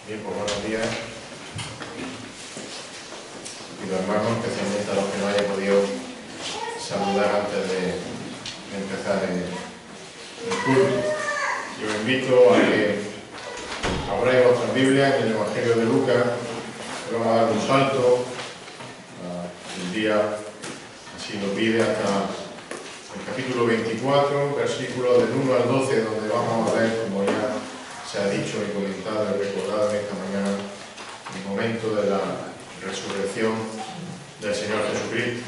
Bien, pues buenos días. Pido hermanos, especialmente a los que no hayan podido saludar antes de empezar el culto. Yo os invito a que abráis vuestras Biblias en el Evangelio de Lucas. Vamos a dar un salto el día, así lo pide, hasta el capítulo 24, versículos del 1 al 12, donde vamos a ver, como ya se ha dicho y comentado y recordado en esta mañana, el momento de la resurrección del Señor Jesucristo.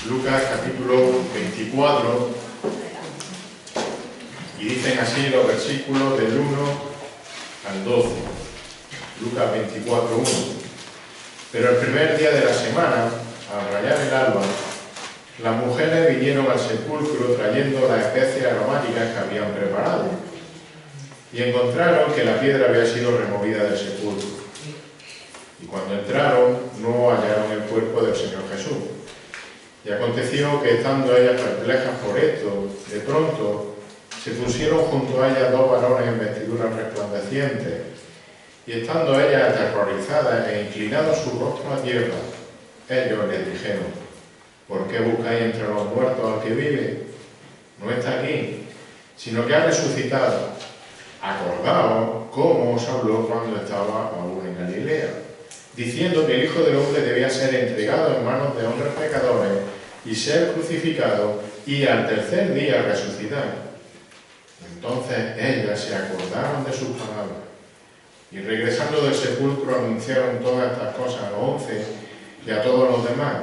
Lucas capítulo 24, y dicen así los versículos del 1 al 12. Lucas 24, 1. Pero el primer día de la semana, al rayar el alba, las mujeres vinieron al sepulcro trayendo las especias aromáticas que habían preparado, y encontraron que la piedra había sido removida del sepulcro. Y cuando entraron, no hallaron el cuerpo del Señor Jesús. Y aconteció que, estando ellas perplejas por esto, de pronto se pusieron junto a ellas dos varones en vestiduras resplandecientes, y estando ellas aterrorizadas e inclinados su rostro a tierra, ellos les dijeron: ¿por qué buscáis entre los muertos al que vive? No está aquí, sino que ha resucitado. Acordaos cómo os habló cuando estaba aún en Galilea, diciendo que el Hijo del Hombre debía ser entregado en manos de hombres pecadores y ser crucificado y al tercer día resucitar. Entonces ellas se acordaron de sus palabras y, regresando del sepulcro, anunciaron todas estas cosas a los 11 y a todos los demás.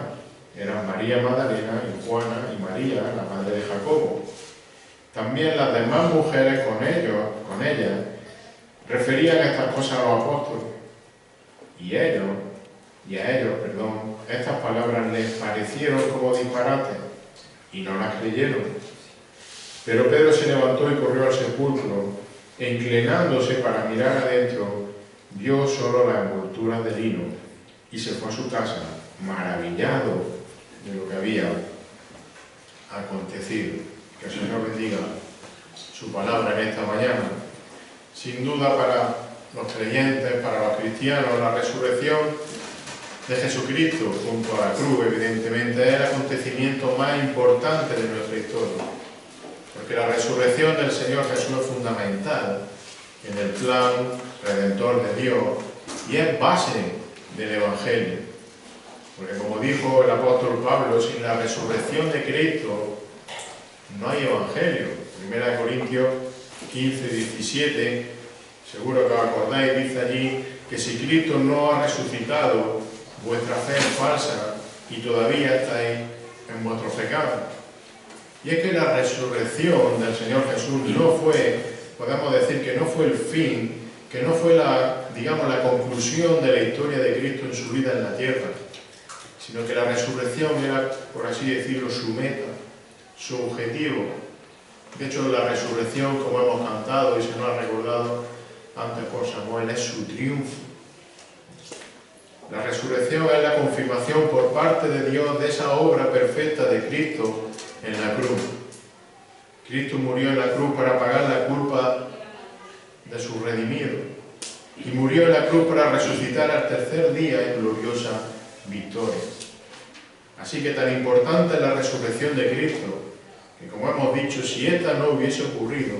Eran María Magdalena y Juana y María, la madre de Jacobo. También las demás mujeres con ellas, referían estas cosas a los apóstoles. Y a ellos, estas palabras les parecieron como disparates, y no las creyeron. Pero Pedro se levantó y corrió al sepulcro, e inclinándose para mirar adentro, vio solo las envolturas de lino, y se fue a su casa, maravillado de lo que había acontecido. Que el Señor bendiga su palabra en esta mañana. Sin duda, para los creyentes, para los cristianos, la resurrección de Jesucristo junto a la cruz, evidentemente, es el acontecimiento más importante de nuestra historia. Porque la resurrección del Señor Jesús es fundamental en el plan redentor de Dios y es base del Evangelio. Porque, como dijo el apóstol Pablo, sin la resurrección de Cristo no hay Evangelio. 1 Corintios 15, 17, seguro que os acordáis, dice allí que si Cristo no ha resucitado, vuestra fe es falsa y todavía estáis en vuestros pecados. Y es que la resurrección del Señor Jesús no fue, podemos decir que no fue el fin, que no fue la conclusión de la historia de Cristo en su vida en la tierra, sino que la resurrección era, por así decirlo, su meta, su objetivo. De hecho, la resurrección, como hemos cantado y se nos ha recordado antes por Samuel, es su triunfo. La resurrección es la confirmación por parte de Dios de esa obra perfecta de Cristo en la cruz. Cristo murió en la cruz para pagar la culpa de sus redimidos y murió en la cruz para resucitar al tercer día en gloriosa victoria. Así que tan importante es la resurrección de Cristo, que, como hemos dicho, si esta no hubiese ocurrido,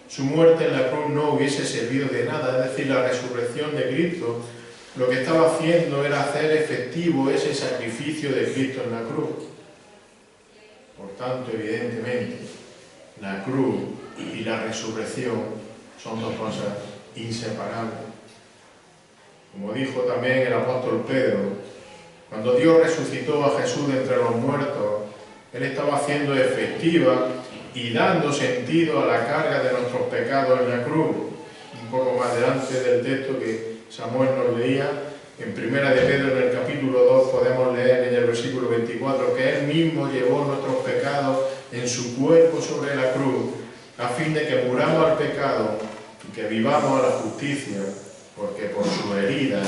su muerte en la cruz no hubiese servido de nada. Es decir, la resurrección de Cristo lo que estaba haciendo era hacer efectivo ese sacrificio de Cristo en la cruz. Por tanto, evidentemente, la cruz y la resurrección son dos cosas inseparables. Como dijo también el apóstol Pedro, cuando Dios resucitó a Jesús de entre los muertos, Él estaba haciendo efectiva y dando sentido a la carga de nuestros pecados en la cruz. Un poco más delante del texto que Samuel nos leía, en Primera de Pedro, en el capítulo 2, podemos leer en el versículo 24 que Él mismo llevó nuestros pecados en su cuerpo sobre la cruz, a fin de que muramos al pecado y que vivamos a la justicia, porque por su herida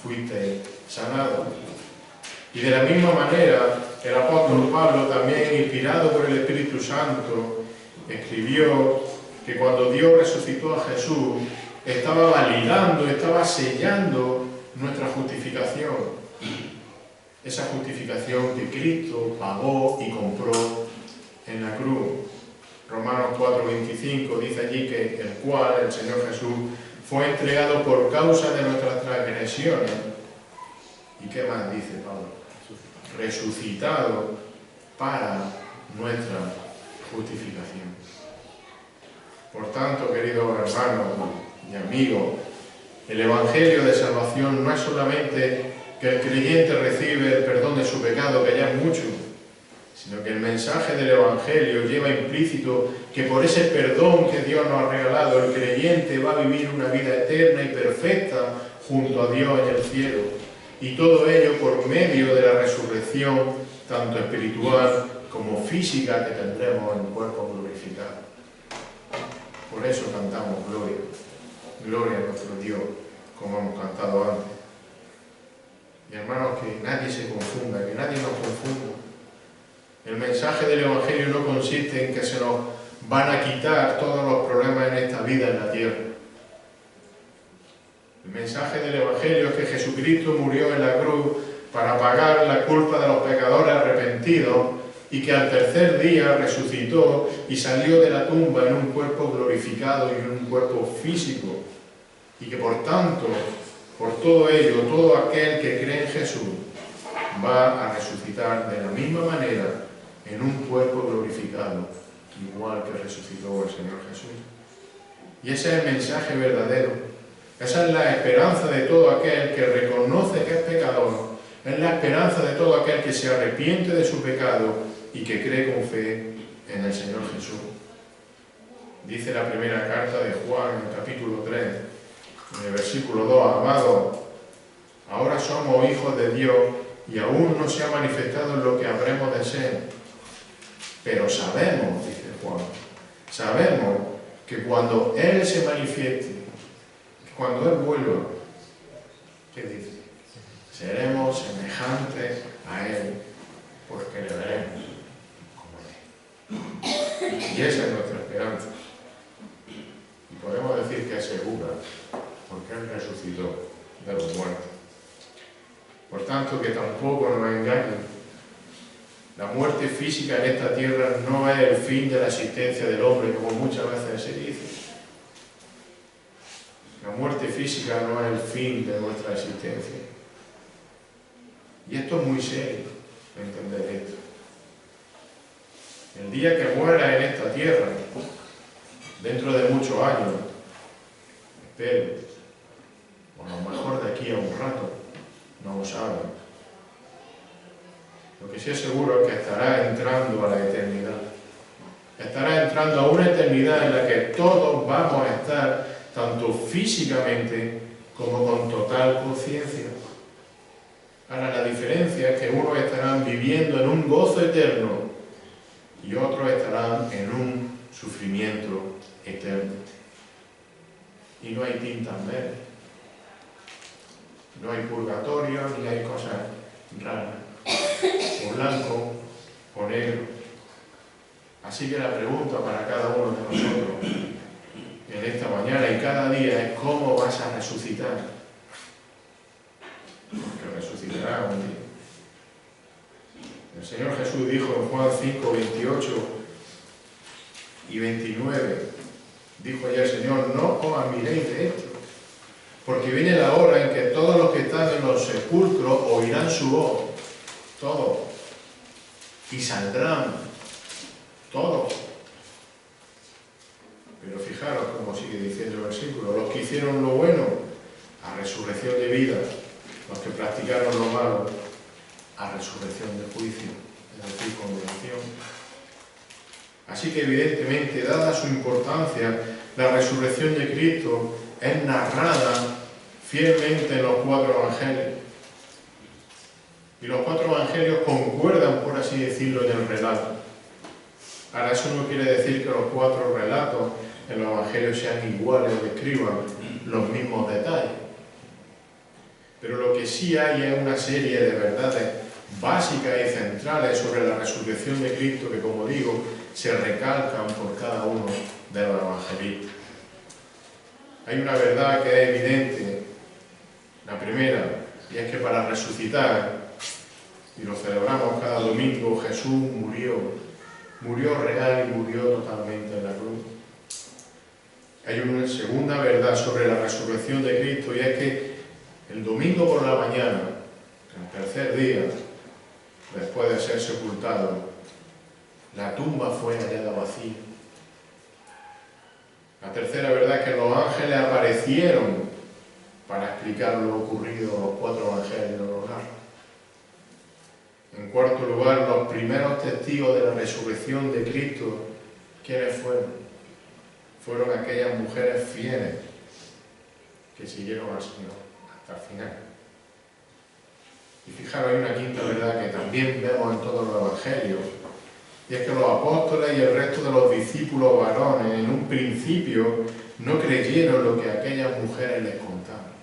fuiste sanado. Y de la misma manera, el apóstol Pablo, también inspirado por el Espíritu Santo, escribió que cuando Dios resucitó a Jesús, estaba validando, estaba sellando nuestra justificación. Esa justificación que Cristo pagó y compró en la cruz. Romanos 4:25 dice allí que el cual, el Señor Jesús, fue entregado por causa de nuestras transgresiones. ¿Y qué más dice Pablo? Resucitado para nuestra justificación. Por tanto, queridos hermanos y amigos, el Evangelio de salvación no es solamente que el creyente recibe el perdón de su pecado, que ya es mucho, sino que el mensaje del Evangelio lleva implícito que por ese perdón que Dios nos ha regalado, el creyente va a vivir una vida eterna y perfecta junto a Dios en el cielo. Y todo ello por medio de la resurrección, tanto espiritual como física, que tendremos en cuerpo glorificado. Por eso cantamos gloria, gloria a nuestro Dios, como hemos cantado antes. Y hermanos, que nadie se confunda, que nadie nos confunda. El mensaje del Evangelio no consiste en que se nos van a quitar todos los problemas en esta vida, en la tierra. El mensaje del Evangelio es que Jesucristo murió en la cruz para pagar la culpa de los pecadores arrepentidos y que al tercer día resucitó y salió de la tumba en un cuerpo glorificado y en un cuerpo físico. Y que por tanto, por todo ello, todo aquel que cree en Jesús va a resucitar de la misma manera en un cuerpo glorificado, igual que resucitó el Señor Jesús. Y ese es el mensaje verdadero. Esa es la esperanza de todo aquel que reconoce que es pecador. Es la esperanza de todo aquel que se arrepiente de su pecado y que cree con fe en el Señor Jesús. Dice la primera carta de Juan, en el capítulo 3, en el versículo 2, amados, ahora somos hijos de Dios y aún no se ha manifestado en lo que habremos de ser. Pero sabemos, dice Juan, sabemos que cuando Él se manifieste, cuando Él vuelva, ¿qué dice? Seremos semejantes a Él, porque le veremos como Él. Y esa es nuestra esperanza. Y podemos decir que es segura, porque Él resucitó de los muertos. Por tanto, que tampoco nos engañen. La muerte física en esta tierra no es el fin de la existencia del hombre, como muchas veces se dice. La muerte física no es el fin de nuestra existencia. Y esto es muy serio, entender esto. El día que muera en esta tierra, dentro de muchos años, espero, o a lo mejor de aquí a un rato, no lo saben. Lo que sí es seguro es que estará entrando a la eternidad. Estará entrando a una eternidad en la que todos vamos a estar, tanto físicamente como con total conciencia. Ahora, la diferencia es que unos estarán viviendo en un gozo eterno y otros estarán en un sufrimiento eterno. Y no hay tintas medias. No hay purgatorio ni hay cosas raras. O blanco o negro. Así que la pregunta para cada uno de nosotros en esta mañana y cada día es: ¿cómo vas a resucitar? Porque resucitará un día. El Señor Jesús dijo en Juan 5, 28 y 29, dijo ya el Señor: no os admiréis de esto, porque viene la hora en que todos los que están en los sepulcros oirán su voz, todos, y saldrán, todos. Pero fijaros cómo sigue diciendo el versículo: los que hicieron lo bueno, a resurrección de vida; los que practicaron lo malo, a resurrección de juicio, es decir, condenación. Así que evidentemente, dada su importancia, la resurrección de Cristo es narrada fielmente en los 4 evangelios. Y los 4 evangelios concuerdan, por así decirlo, en el relato. Ahora, eso no quiere decir que los 4 relatos en los evangelios sean iguales o describan los mismos detalles. Pero lo que sí hay es una serie de verdades básicas y centrales sobre la resurrección de Cristo que, como digo, se recalcan por cada uno de los evangelistas. Hay una verdad que es evidente, la primera, y es que para resucitar, y lo celebramos cada domingo, Jesús murió real y murió totalmente en la cruz. Hay una segunda verdad sobre la resurrección de Cristo, y es que el domingo por la mañana, el tercer día, después de ser sepultado, la tumba fue hallada vacía. La tercera verdad es que los ángeles aparecieron para explicar lo ocurrido a los 4 evangelios del hogar. En cuarto lugar, los primeros testigos de la resurrección de Cristo, ¿quiénes fueron? Fueron aquellas mujeres fieles que siguieron al Señor hasta el final. Y fijaros, hay una quinta verdad que también vemos en todos los evangelios, y es que los apóstoles y el resto de los discípulos varones en un principio no creyeron lo que aquellas mujeres les contaban.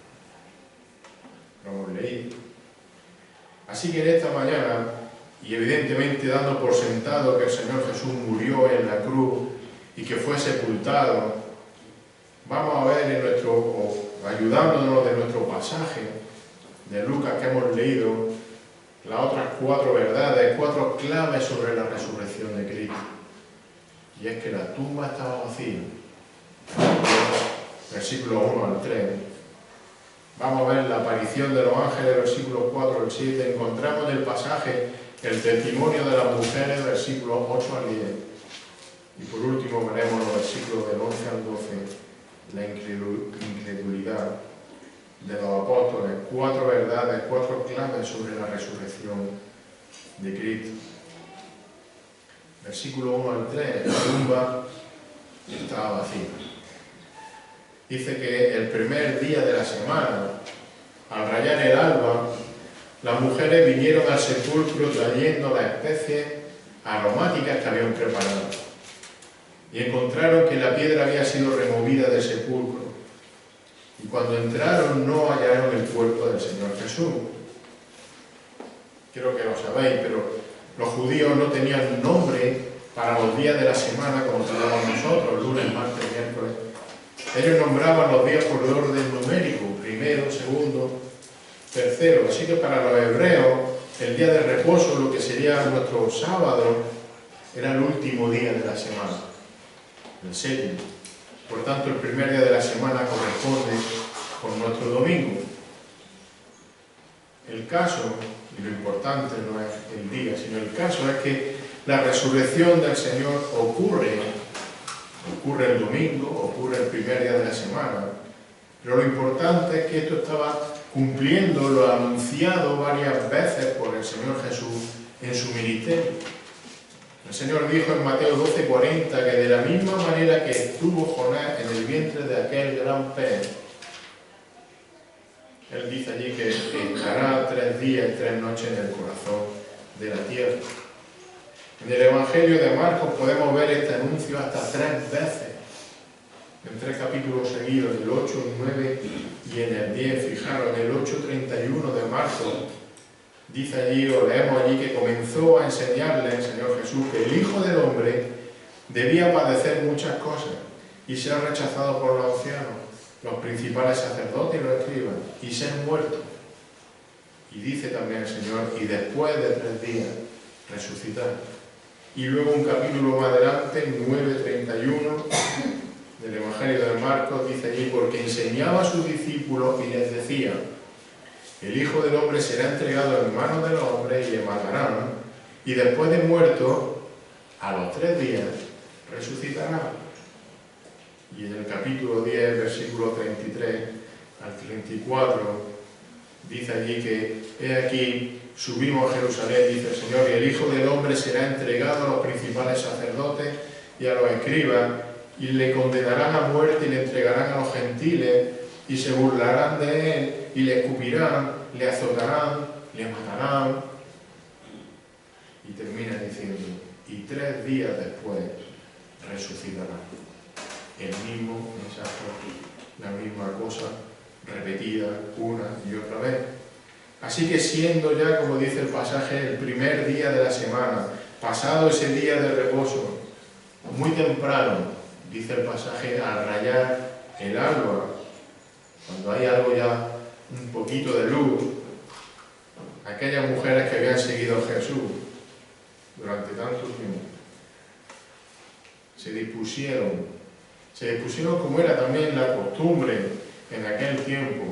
Lo hemos leído. Así que en esta mañana, y evidentemente dando por sentado que el Señor Jesús murió en la cruz y que fue sepultado, vamos a ver ayudándonos de nuestro pasaje de Lucas que hemos leído, las otras 4 verdades, 4 claves sobre la resurrección de Cristo. Y es que la tumba estaba vacía. Versículos 1 al 3. Vamos a ver la aparición de los ángeles, versículos 4 al 7. Encontramos en el pasaje el testimonio de las mujeres, versículos 8 al 10. Y por último veremos los versículos del 11 al 12, la incredulidad de los apóstoles, 4 verdades, 4 claves sobre la resurrección de Cristo. Versículo 1 al 3, la tumba estaba vacía. Dice que el primer día de la semana, al rayar el alba, las mujeres vinieron al sepulcro trayendo las especies aromáticas que habían preparado. Y encontraron que la piedra había sido removida del sepulcro. Y cuando entraron no hallaron el cuerpo del Señor Jesús. Creo que lo sabéis, pero los judíos no tenían nombre para los días de la semana como tenemos nosotros, lunes, martes, miércoles. Ellos nombraban los días por orden numérico, primero, segundo, tercero. Así que para los hebreos, el día de reposo, lo que sería nuestro sábado, era el último día de la semana, el séptimo. Por tanto, el primer día de la semana corresponde con nuestro domingo. El caso, y lo importante no es el día, sino el caso es que la resurrección del Señor ocurre el domingo, ocurre el primer día de la semana, pero lo importante es que esto estaba cumpliendo lo anunciado varias veces por el Señor Jesús en su ministerio. El Señor dijo en Mateo 12:40 que de la misma manera que estuvo Jonás en el vientre de aquel gran pez, Él dice allí que estará 3 días y 3 noches en el corazón de la tierra. En el Evangelio de Marcos podemos ver este anuncio hasta 3 veces, en 3 capítulos seguidos, en el 8, el 9 y en el 10. Fijaros, en el 8:31 de Marcos, dice allí, o leemos allí, que comenzó a enseñarle el Señor Jesús que el Hijo del Hombre debía padecer muchas cosas y ser rechazado por los ancianos, los principales sacerdotes y los escribas, y ser muerto. Y dice también el Señor, y después de 3 días resucitar. Y luego un capítulo más adelante, 9:31 del Evangelio de Marcos, dice allí, porque enseñaba a sus discípulos y les decía, el Hijo del Hombre será entregado en manos de los hombres y le matarán, y después de muerto, a los 3 días, resucitará. Y en el capítulo 10, versículo 33 al 34, dice allí que, he aquí, subimos a Jerusalén, dice el Señor, y el Hijo del Hombre será entregado a los principales sacerdotes y a los escribas, y le condenarán a muerte y le entregarán a los gentiles, y se burlarán de él, y le escupirán, le azotarán, le matarán. Y termina diciendo, y 3 días después resucitará. El mismo mensaje, la misma cosa, repetida una y otra vez. Así que siendo ya, como dice el pasaje, el primer día de la semana, pasado ese día de reposo, muy temprano, dice el pasaje, al rayar el alba, cuando hay algo ya, un poquito de luz, aquellas mujeres que habían seguido a Jesús durante tanto tiempo, se dispusieron como era también la costumbre en aquel tiempo,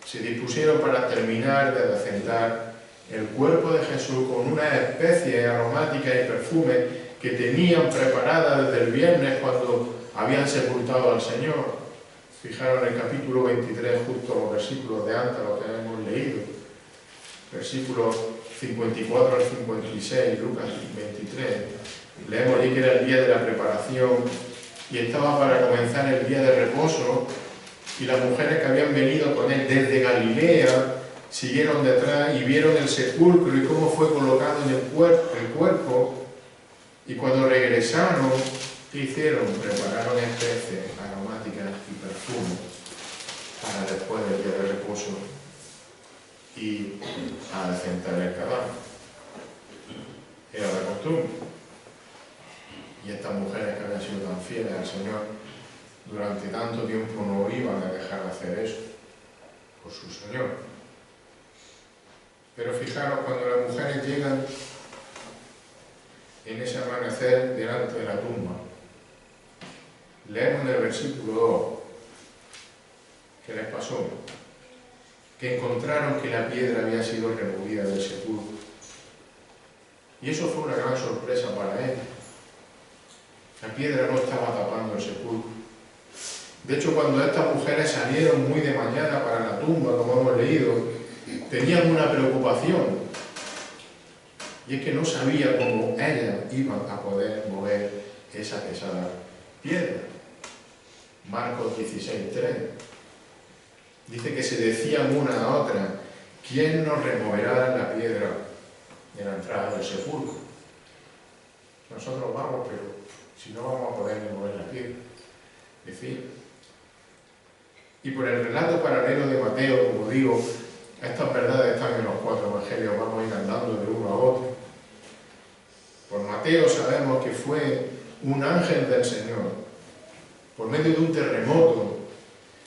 se dispusieron para terminar de adecentar el cuerpo de Jesús con una especie aromática y perfume que tenían preparada desde el viernes cuando habían sepultado al Señor. Fijaros en el capítulo 23, justo los versículos de antes, lo que hemos leído. Versículos 54 al 56, Lucas 23. Leemos allí que era el día de la preparación y estaba para comenzar el día de reposo, y las mujeres que habían venido con él desde Galilea siguieron detrás y vieron el sepulcro y cómo fue colocado en el cuerpo, y cuando regresaron, ¿qué hicieron? Prepararon especies aromáticas y perfumes para después del día de reposo y a adecentar el cadáver. Era la costumbre. Y estas mujeres que habían sido tan fieles al Señor durante tanto tiempo no iban a dejar de hacer eso por su Señor. Pero fijaros, cuando las mujeres llegan en ese amanecer delante de la tumba, leemos en el versículo 2 que les pasó, que encontraron que la piedra había sido removida del sepulcro. Y eso fue una gran sorpresa para ellos. La piedra no estaba tapando el sepulcro. De hecho, cuando estas mujeres salieron muy de mañana para la tumba, como hemos leído, tenían una preocupación. Y es que no sabían cómo ellas iban a poder mover esa pesada piedra. Marcos 16:3. Dice que se decían una a otra: ¿quién nos removerá la piedra de la entrada del sepulcro? Nosotros vamos, pero si no vamos a poder mover la piedra. Decir. Y por el relato paralelo de Mateo, como digo, estas verdades están en los 4 evangelios, vamos a ir andando de uno a otro. Por Mateo sabemos que fue un ángel del Señor, por medio de un terremoto,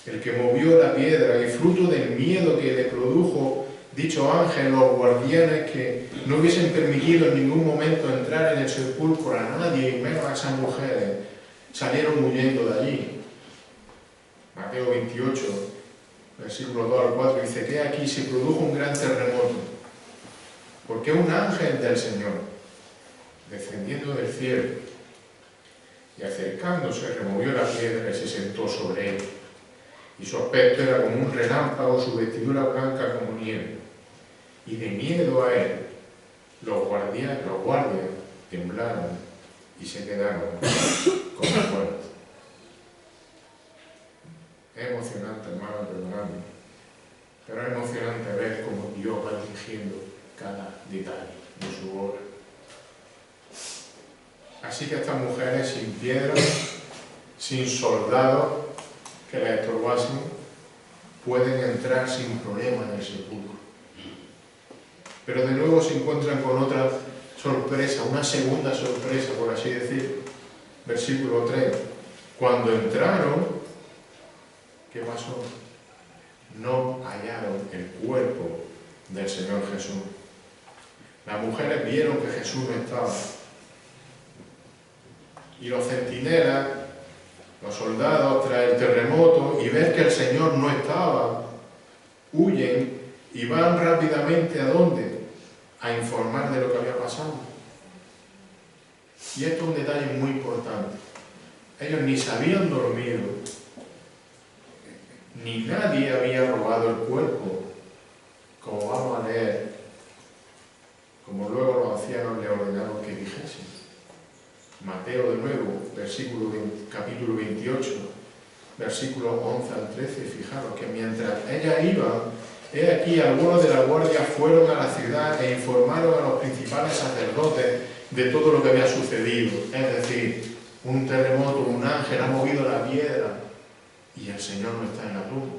el que movió la piedra, y fruto del miedo que le produjo dicho ángel, los guardianes que no hubiesen permitido en ningún momento entrar en el sepulcro a nadie, y menos a esas mujeres, salieron huyendo de allí. Mateo 28, versículos 2 al 4, dice que aquí se produjo un gran terremoto, porque un ángel del Señor, descendiendo del cielo y acercándose, removió la piedra y se sentó sobre él. Y su aspecto era como un relámpago, su vestidura blanca como nieve. Y de miedo a él, los guardias temblaron y se quedaron como muertos. Es emocionante, hermano, perdonadme, pero es emocionante ver cómo Dios va dirigiendo cada detalle de su obra. Así que estas mujeres sin piedras, sin soldados que las estorbasen, pueden entrar sin problema en el sepulcro. Pero de nuevo se encuentran con otra sorpresa, una segunda sorpresa, por así decir. Versículo 3. Cuando entraron, ¿qué pasó? No hallaron el cuerpo del Señor Jesús. Las mujeres vieron que Jesús no estaba. Y los centinelas, los soldados, tras el terremoto, y ven que el Señor no estaba, huyen y van rápidamente ¿a dónde? A informar de lo que había pasado. Y esto es un detalle muy importante. Ellos ni se habían dormido, ni nadie había robado el cuerpo, como vamos a leer, como luego los ancianos le ordenaron que dijesen. Mateo de nuevo, capítulo 28, versículos 11 al 13, fijaros que mientras ellas iban, he aquí algunos de la guardia fueron a la ciudad e informaron a los principales sacerdotes de todo lo que había sucedido. Es decir, un terremoto, un ángel ha movido la piedra y el Señor no está en la tumba.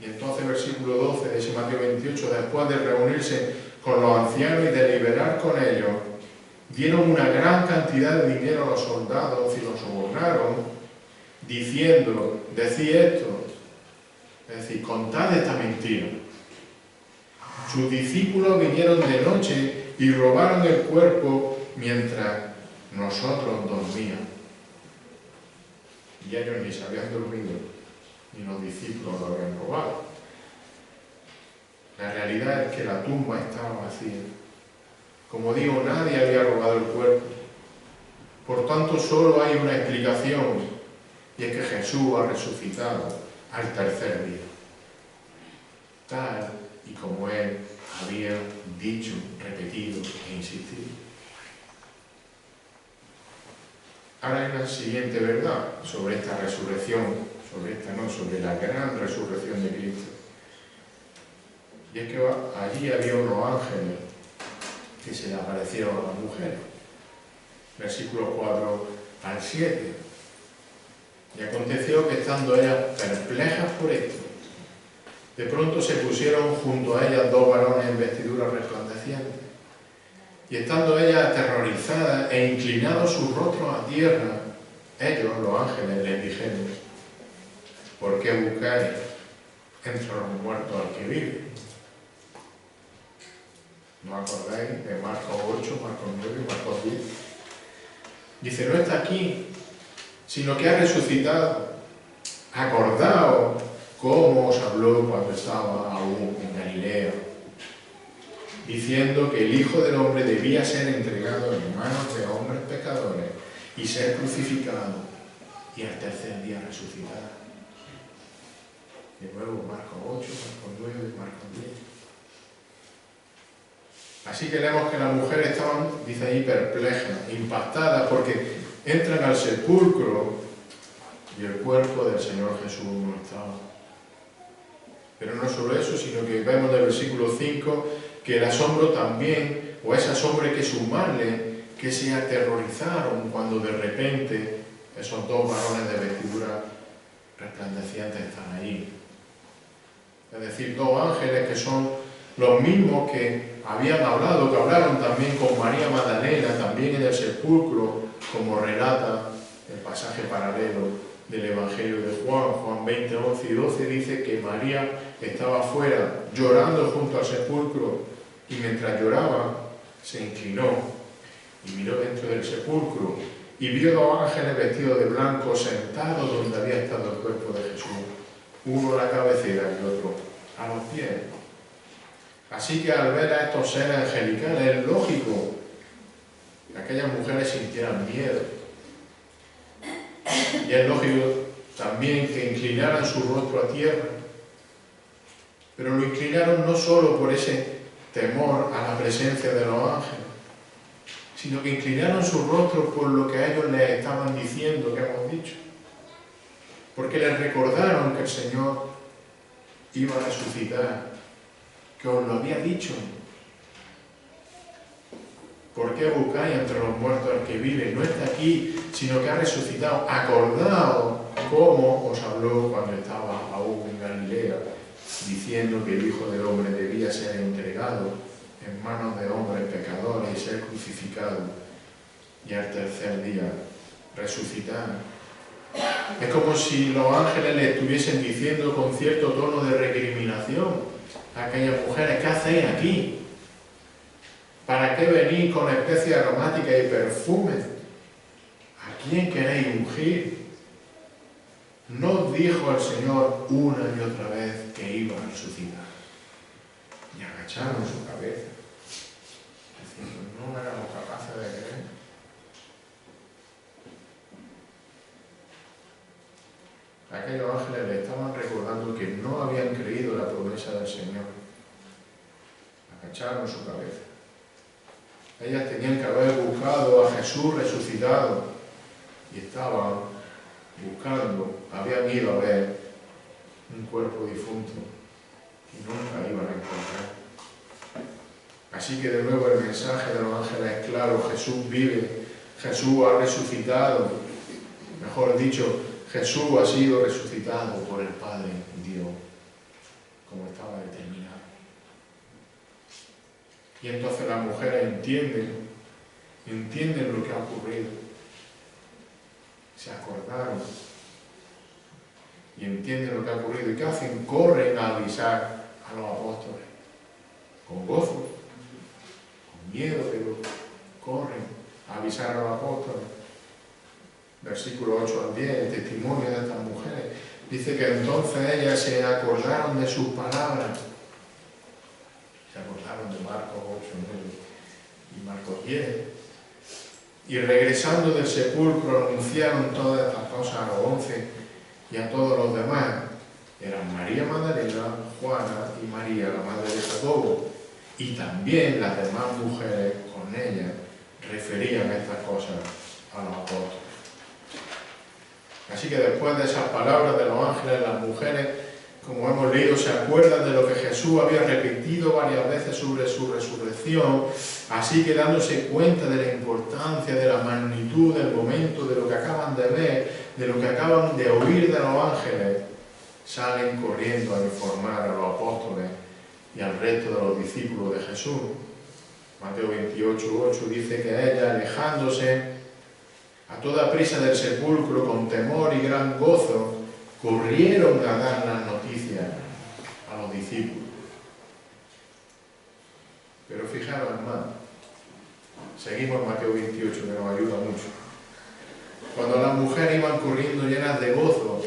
Y entonces, versículo 12 de ese Mateo 28, después de reunirse con los ancianos y deliberar con ellos, dieron una gran cantidad de dinero a los soldados y los sobornaron, diciendo: decid esto, decir, contad esta mentira. Sus discípulos vinieron de noche y robaron el cuerpo mientras nosotros dormíamos. Y ellos ni se habían dormido, ni los discípulos lo habían robado. La realidad es que la tumba estaba vacía. Como digo, nadie había robado el cuerpo. Por tanto, solo hay una explicación, y es que Jesús ha resucitado al tercer día, tal y como Él había dicho, repetido e insistido. Ahora hay una siguiente verdad sobre esta resurrección, sobre la gran resurrección de Cristo. Y es que allí había unos ángeles que se le aparecieron a las mujeres. Versículos 4 al 7. Y aconteció que estando ellas perplejas por esto, de pronto se pusieron junto a ellas dos varones en vestiduras resplandecientes. Y estando ellas aterrorizadas e inclinados sus rostros a tierra, ellos, los ángeles, les dijeron: ¿por qué buscáis entre los muertos al que vive? ¿No acordáis de Marcos 8, Marcos 9 y Marcos 10? Dice, no está aquí, sino que ha resucitado. Acordaos cómo os habló cuando estaba aún en Galilea, diciendo que el Hijo del Hombre debía ser entregado en manos de hombres pecadores y ser crucificado y al tercer día resucitar. De nuevo Marcos 8, Marcos 9 y Marcos 10. Así que vemos que las mujeres estaban, dice ahí, perplejas, impactadas, porque entran al sepulcro y el cuerpo del Señor Jesús no estaba. Pero no solo eso, sino que vemos del versículo 5 que el asombro también, o ese asombro que sumarle, que se aterrorizaron cuando de repente esos dos varones de vestidura resplandecientes están allí. Es decir, dos ángeles que son los mismos que habían hablado, que hablaron también con María Magdalena, también en el sepulcro, como relata el pasaje paralelo del Evangelio de Juan, Juan 20, 11 y 12, dice que María estaba afuera llorando junto al sepulcro y mientras lloraba se inclinó y miró dentro del sepulcro y vio dos ángeles vestidos de blanco sentados donde había estado el cuerpo de Jesús, uno a la cabecera y otro a los pies. Así que al ver a estos seres angelicales es lógico que aquellas mujeres sintieran miedo. Y es lógico también que inclinaran su rostro a tierra. Pero lo inclinaron no solo por ese temor a la presencia de los ángeles, sino que inclinaron su rostro por lo que a ellos les estaban diciendo, que hemos dicho. Porque les recordaron que el Señor iba a resucitar, que os lo había dicho. ¿Por qué buscáis entre los muertos al que vive? No está aquí, sino que ha resucitado. Acordaos cómo os habló cuando estaba aún en Galilea, diciendo que el Hijo del Hombre debía ser entregado en manos de hombres pecadores y ser crucificado y al tercer día resucitar. Es como si los ángeles le estuviesen diciendo con cierto tono de recriminación a aquellas mujeres: ¿qué hacéis aquí? ¿Para qué venís con especies aromáticas y perfumes? ¿A quién queréis ungir? ¿No os dijo el Señor una y otra vez que iba a resucitar? Y agacharon su cabeza, diciendo: no éramos capaces de creer. Aquellos ángeles le estaban recordando que no habían creído la promesa del Señor. Agacharon su cabeza. Ellas tenían que haber buscado a Jesús resucitado y estaban buscando, habían ido a ver un cuerpo difunto y nunca iban a encontrar. Así que de nuevo el mensaje de los ángeles es claro: Jesús vive, Jesús ha resucitado, mejor dicho, Jesús ha sido resucitado por el Padre Dios, como estaba determinado. Y entonces las mujeres entienden lo que ha ocurrido, se acordaron y entienden lo que ha ocurrido. ¿Y qué hacen? Corren a avisar a los apóstoles. Con gozo, con miedo, pero corren a avisar a los apóstoles. Versículo 8 al 10, el testimonio de estas mujeres. Dice que entonces ellas se acordaron de sus palabras. Se acordaron de Marcos 8, 9 y Marcos 10. Y regresando del sepulcro anunciaron todas estas cosas a los 11 y a todos los demás. Eran María Magdalena, Juana y María, la madre de Jacobo. Y también las demás mujeres con ella referían estas cosas a los apóstoles. Así que después de esas palabras de los ángeles, las mujeres, como hemos leído, se acuerdan de lo que Jesús había repetido varias veces sobre su resurrección, así que dándose cuenta de la importancia, de la magnitud del momento, de lo que acaban de ver, de lo que acaban de oír de los ángeles, salen corriendo a informar a los apóstoles y al resto de los discípulos de Jesús. Mateo 28, 8 dice que ella, alejándose a toda prisa del sepulcro, con temor y gran gozo, corrieron a dar las noticias a los discípulos. Pero fijaros, hermano, seguimos en Mateo 28, que nos ayuda mucho. Cuando las mujeres iban corriendo llenas de gozo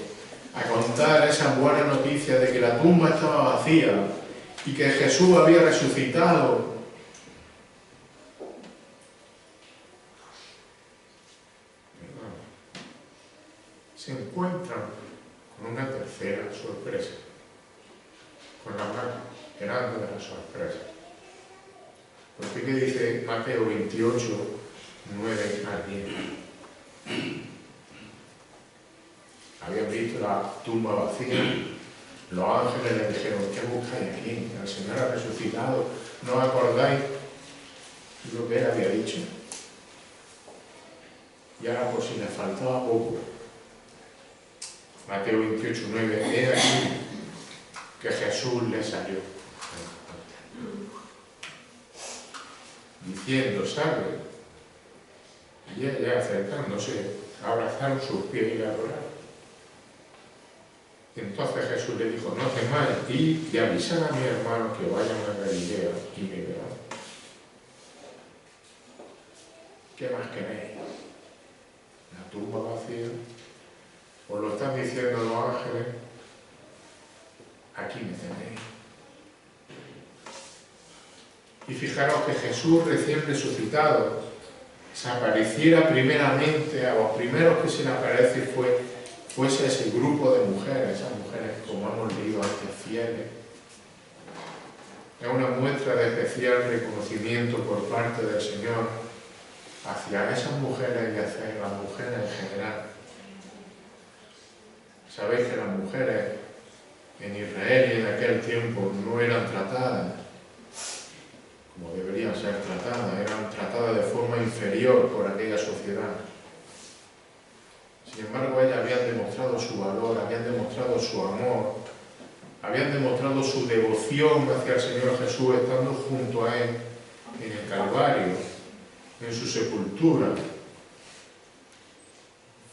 a contar esa buena noticia de que la tumba estaba vacía y que Jesús había resucitado, se encuentran con una tercera sorpresa, con la más grande de las sorpresas. Porque ¿qué dice Mateo 28, 9 al 10? Habían visto la tumba vacía, los ángeles les dijeron: ¿qué buscáis aquí? El Señor ha resucitado, ¿no os acordáis lo que Él había dicho? Y ahora, por si les faltaba poco, Mateo 28, 9, he aquí que Jesús les salió diciendo: salve. Y ella, acercándose, abrazaron sus pies y la adoraron. Y entonces Jesús le dijo: no temáis, id y avisad a mis hermanos que vayan a Galilea y me verán. ¿Qué más queréis? La tumba vacía. Os lo están diciendo los ángeles: aquí me tenéis. Y fijaros que Jesús, recién resucitado, se apareciera primeramente, a los primeros que se le aparece fuese ese grupo de mujeres, esas mujeres, como hemos leído antes, fieles. Es una muestra de especial reconocimiento por parte del Señor hacia esas mujeres y hacia las mujeres en general. Sabéis que las mujeres en Israel y en aquel tiempo no eran tratadas como deberían ser tratadas, eran tratadas de forma inferior por aquella sociedad. Sin embargo, ellas habían demostrado su valor, habían demostrado su amor, habían demostrado su devoción hacia el Señor Jesús estando junto a Él en el Calvario, en su sepultura.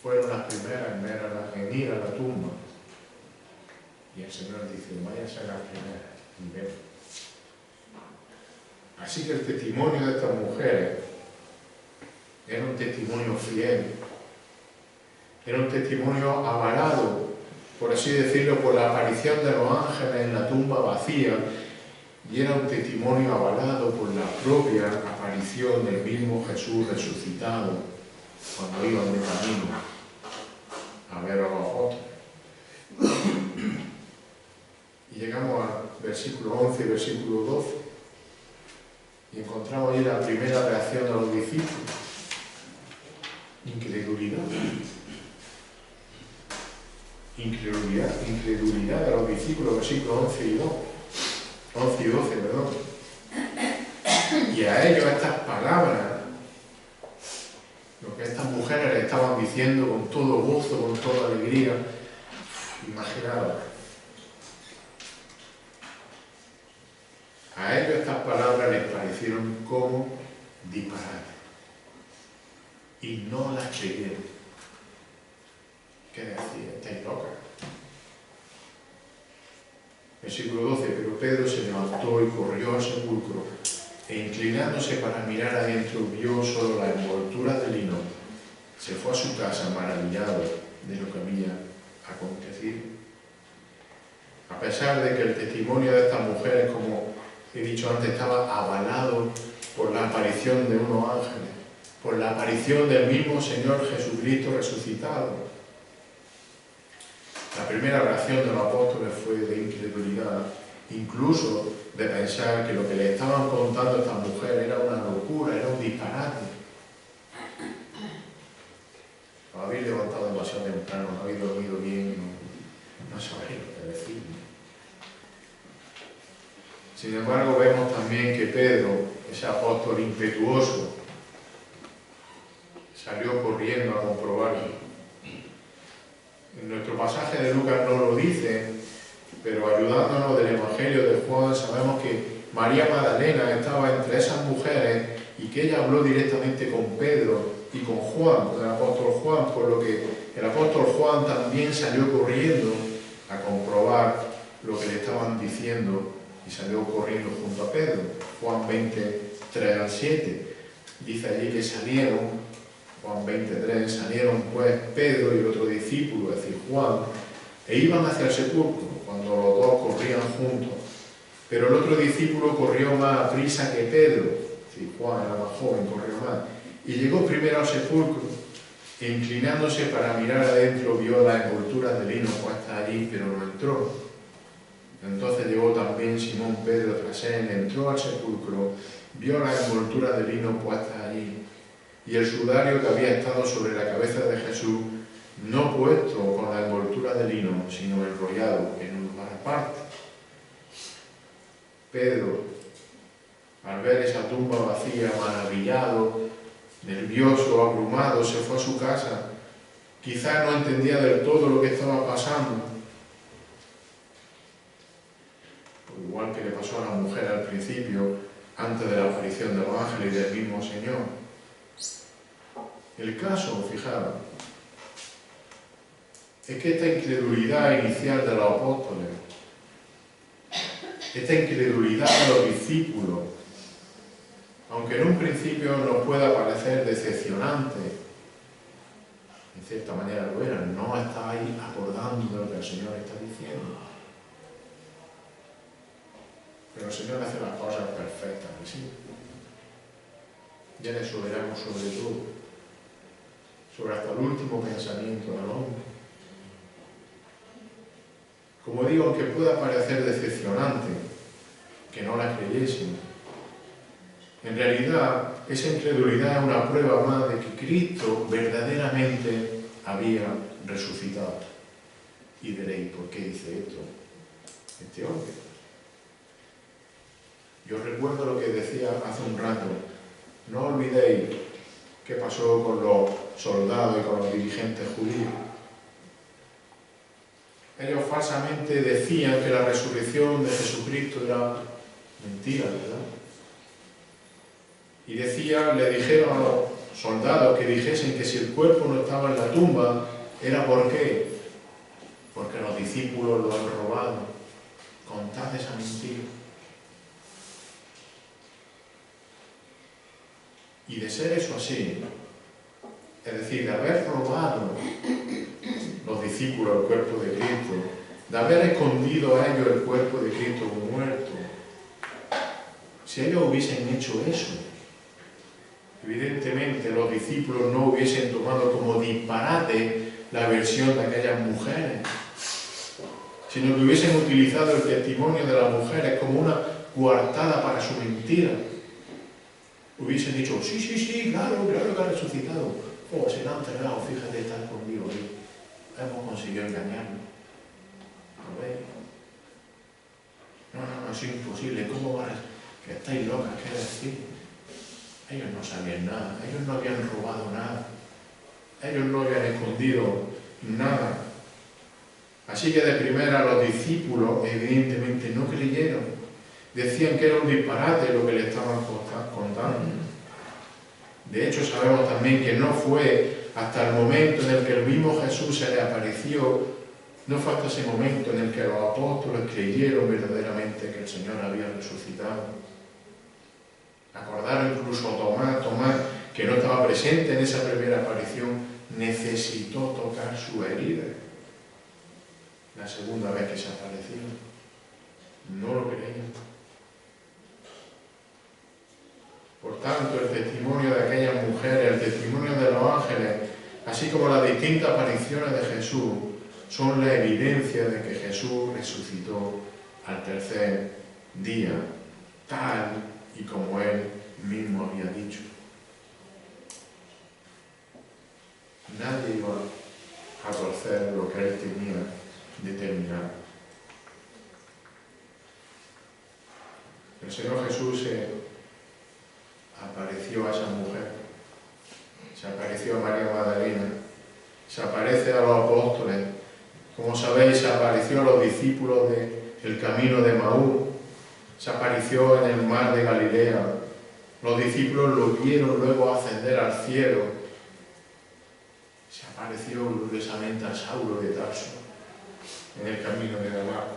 Fueron las primeras en ir a la tumba. Y el Señor dice: váyanse a las primeras y ven. Así que el testimonio de estas mujeres era un testimonio fiel, era un testimonio avalado, por así decirlo, por la aparición de los ángeles en la tumba vacía, y era un testimonio avalado por la propia aparición del mismo Jesús resucitado cuando iban de camino a ver a los apóstoles. Y llegamos al versículo 11 y versículo 12. Y encontramos ahí la primera reacción de los discípulos: incredulidad. Incredulidad de los discípulos, versículos 11 y 12, perdón. Y a ellos estas palabras, lo que estas mujeres le estaban diciendo con todo gozo, con toda alegría, imaginaos. A ellos estas palabras les parecieron como disparates y no las creyeron. ¿Qué decía? ¿Estáis locas? Versículo 12, pero Pedro se levantó y corrió al sepulcro, e inclinándose para mirar adentro, vio solo la envoltura de lino. Se fue a su casa maravillado de lo que había acontecido. A pesar de que el testimonio de estas mujeres, como he dicho antes, estaba avalado por la aparición de unos ángeles, por la aparición del mismo Señor Jesucristo resucitado. La primera reacción de los apóstoles fue de incredulidad, incluso de pensar que lo que le estaban contando a estas mujeres era una locura, era un disparate. Os habéis levantado demasiado temprano, no habéis dormido bien, no sabéis lo que decir. Sin embargo, vemos también que Pedro, ese apóstol impetuoso, salió corriendo a comprobarlo. En nuestro pasaje de Lucas no lo dice, pero ayudándonos del Evangelio de Juan, sabemos que María Magdalena estaba entre esas mujeres y que ella habló directamente con Pedro y con Juan, con el apóstol Juan, por lo que el apóstol Juan también salió corriendo a comprobar lo que le estaban diciendo y salió corriendo junto a Pedro. Juan 20, 3 al 7, dice allí que salieron. Juan 23, salieron pues Pedro y el otro discípulo, es decir, Juan, e iban hacia el sepulcro, cuando los dos corrían juntos. Pero el otro discípulo corrió más a prisa que Pedro, es decir, Juan era más joven, corrió más, y llegó primero al sepulcro, e inclinándose para mirar adentro, vio las envolturas de lino puestas allí, pero no entró. Entonces llegó también Simón Pedro tras él, entró al sepulcro, vio las envolturas de lino puestas allí, y el sudario que había estado sobre la cabeza de Jesús, no puesto con la envoltura de lino, sino enrollado en un lugar aparte. Pedro, al ver esa tumba vacía, maravillado, nervioso, abrumado, se fue a su casa. Quizás no entendía del todo lo que estaba pasando. Igual que le pasó a la mujer al principio, antes de la aparición de los ángeles y del mismo Señor. El caso, fijaros, es que esta incredulidad inicial de los apóstoles, esta incredulidad de los discípulos, aunque en un principio nos pueda parecer decepcionante, en cierta manera lo era, no estáis acordando de lo que el Señor está diciendo. Pero el Señor hace las cosas perfectas, ¿sí? Y Él es soberano sobre todo, sobre hasta el último pensamiento del hombre. Como digo, aunque pueda parecer decepcionante que no la creyesen, en realidad esa incredulidad es una prueba más de que Cristo verdaderamente había resucitado. Y diréis, ¿por qué dice esto este hombre? Yo recuerdo lo que decía hace un rato, no olvidéis qué pasó con los soldados y con los dirigentes judíos. Ellos falsamente decían que la resurrección de Jesucristo era mentira, ¿verdad? Y le dijeron a los soldados que dijesen que si el cuerpo no estaba en la tumba, ¿era por qué? Porque los discípulos lo han robado. Contad esa mentira. Y de ser eso así, es decir, de haber robado los discípulos el cuerpo de Cristo, de haber escondido a ellos el cuerpo de Cristo muerto, si ellos hubiesen hecho eso, evidentemente los discípulos no hubiesen tomado como disparate la versión de aquellas mujeres, sino que hubiesen utilizado el testimonio de las mujeres como una coartada para su mentira. Hubiesen dicho, sí, claro que ha resucitado. Se lo han entregado, fíjate, está escondido ahí. Hemos conseguido engañarlo. ¿Lo veis? No, es imposible. ¿Cómo va a resucitar? Que estáis locas, ¿qué decir? Ellos no sabían nada, ellos no habían robado nada, ellos no habían escondido nada. Así que de primera los discípulos evidentemente no creyeron. Decían que era un disparate lo que le estaban contando. De hecho, sabemos también que no fue hasta el momento en el que el mismo Jesús se le apareció No fue hasta ese momento en el que los apóstoles creyeron verdaderamente que el Señor había resucitado. Acordaron incluso Tomás, que no estaba presente en esa primera aparición, necesitó tocar su herida. La segunda vez que se apareció, no lo creían. Por tanto, el testimonio de aquellas mujeres, el testimonio de los ángeles, así como las distintas apariciones de Jesús, son la evidencia de que Jesús resucitó al tercer día, tal y como Él mismo había dicho. Nadie iba a torcer lo que Él tenía determinado. El Señor Jesús se apareció a esa mujer, se apareció a María Magdalena, se aparece a los apóstoles, como sabéis, se apareció a los discípulos del camino de Maús, se apareció en el mar de Galilea. Los discípulos lo vieron luego ascender al cielo. Se apareció gloriosamente a Saulo de Tarso en el camino de Damasco.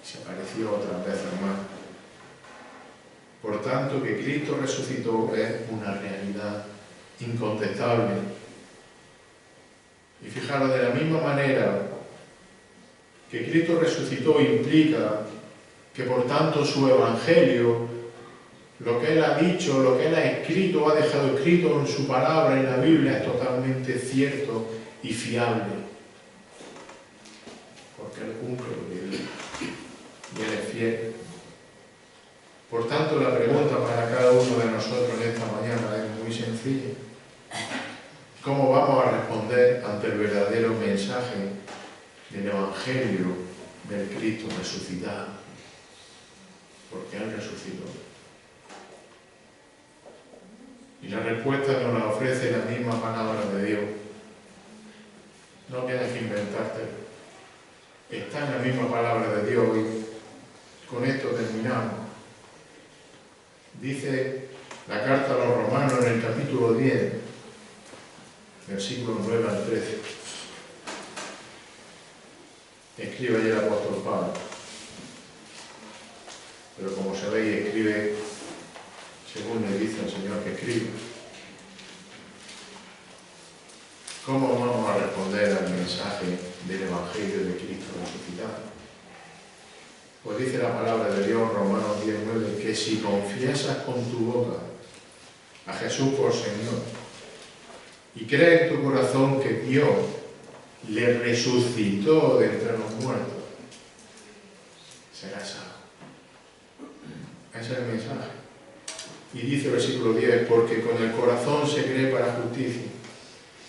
Se apareció otras veces más. Por tanto, que Cristo resucitó es una realidad incontestable. Y fijaros, de la misma manera que Cristo resucitó implica que por tanto su Evangelio, lo que Él ha dicho, lo que Él ha escrito, ha dejado escrito en su palabra, en la Biblia, es totalmente cierto y fiable. Porque Él cumple lo que dice y Él es fiel. Por tanto, la pregunta para cada uno de nosotros en esta mañana es muy sencilla. ¿Cómo vamos a responder ante el verdadero mensaje del Evangelio del Cristo resucitado? Porque Él resucitó. Y la respuesta nos la ofrece la misma palabra de Dios. No tienes que inventártelo. Está en la misma palabra de Dios y con esto terminamos. Dice la carta a los Romanos en el capítulo 10, versículos 9 al 13. Escribe allí el apóstol Pablo. Pero como sabéis, escribe según le dice el Señor que escribe. ¿Cómo vamos a responder al mensaje del Evangelio de Cristo resucitado? Pues dice la palabra de Dios, Romanos 10:9, que si confiesas con tu boca a Jesús por Señor y crees en tu corazón que Dios le resucitó de entre los muertos, serás salvo. Ese es el mensaje. Y dice el versículo 10, porque con el corazón se cree para justicia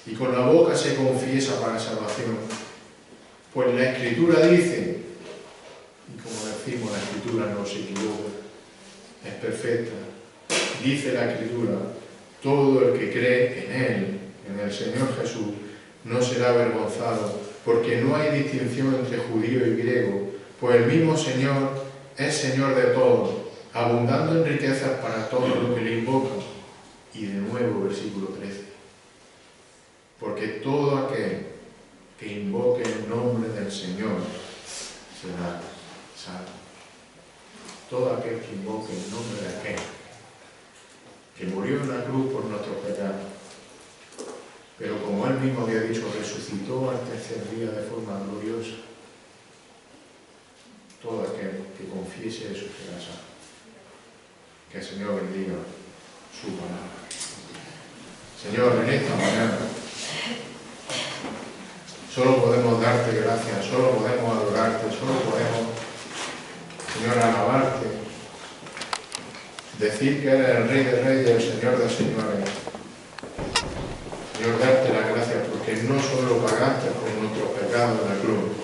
y con la boca se confiesa para salvación. Pues la Escritura dice, y como decimos, la Escritura no se equivoca, es perfecta. Dice la Escritura, todo el que cree en Él, en el Señor Jesús, no será avergonzado, porque no hay distinción entre judío y griego, pues el mismo Señor es Señor de todos, abundando en riquezas para todos los que le invocan. Y de nuevo, versículo 13, porque todo aquel que invoque el nombre del Señor será salvo. Todo aquel que invoque el nombre de aquel que murió en la cruz por nuestros pecados, pero como Él mismo había dicho, resucitó al tercer día de forma gloriosa. Todo aquel que confiese eso será salvo. Que el Señor bendiga su palabra. Señor, en esta mañana solo podemos darte gracias, solo podemos adorarte, solo podemos, Señor, alabarte, decir que eres el Rey de Reyes y el Señor de Señores. Señor, darte las gracias porque no solo pagaste por nuestros pecados en la cruz,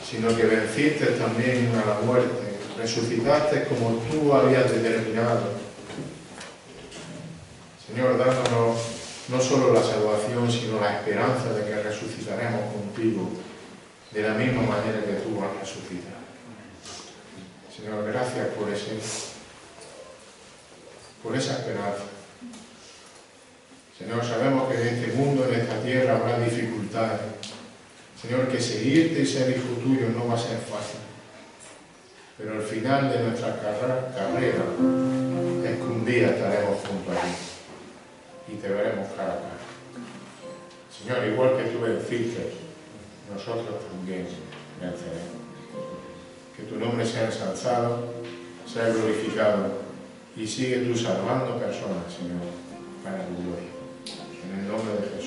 sino que venciste también a la muerte, resucitaste como tú habías determinado. Señor, dándonos no solo la salvación, sino la esperanza de que resucitaremos contigo de la misma manera que tú has resucitado. Señor, gracias por esa esperanza. Señor, sabemos que en este mundo, en esta tierra, habrá dificultades, Señor, que seguirte y ser hijo tuyo no va a ser fácil, pero al final de nuestra carrera es que un día estaremos junto a ti y te veremos cara a cara. Señor, igual que tú venciste, nosotros también venceremos. Que tu nombre sea ensalzado, sea glorificado y sigue tú salvando personas, Señor, para tu gloria. En el nombre de Jesús.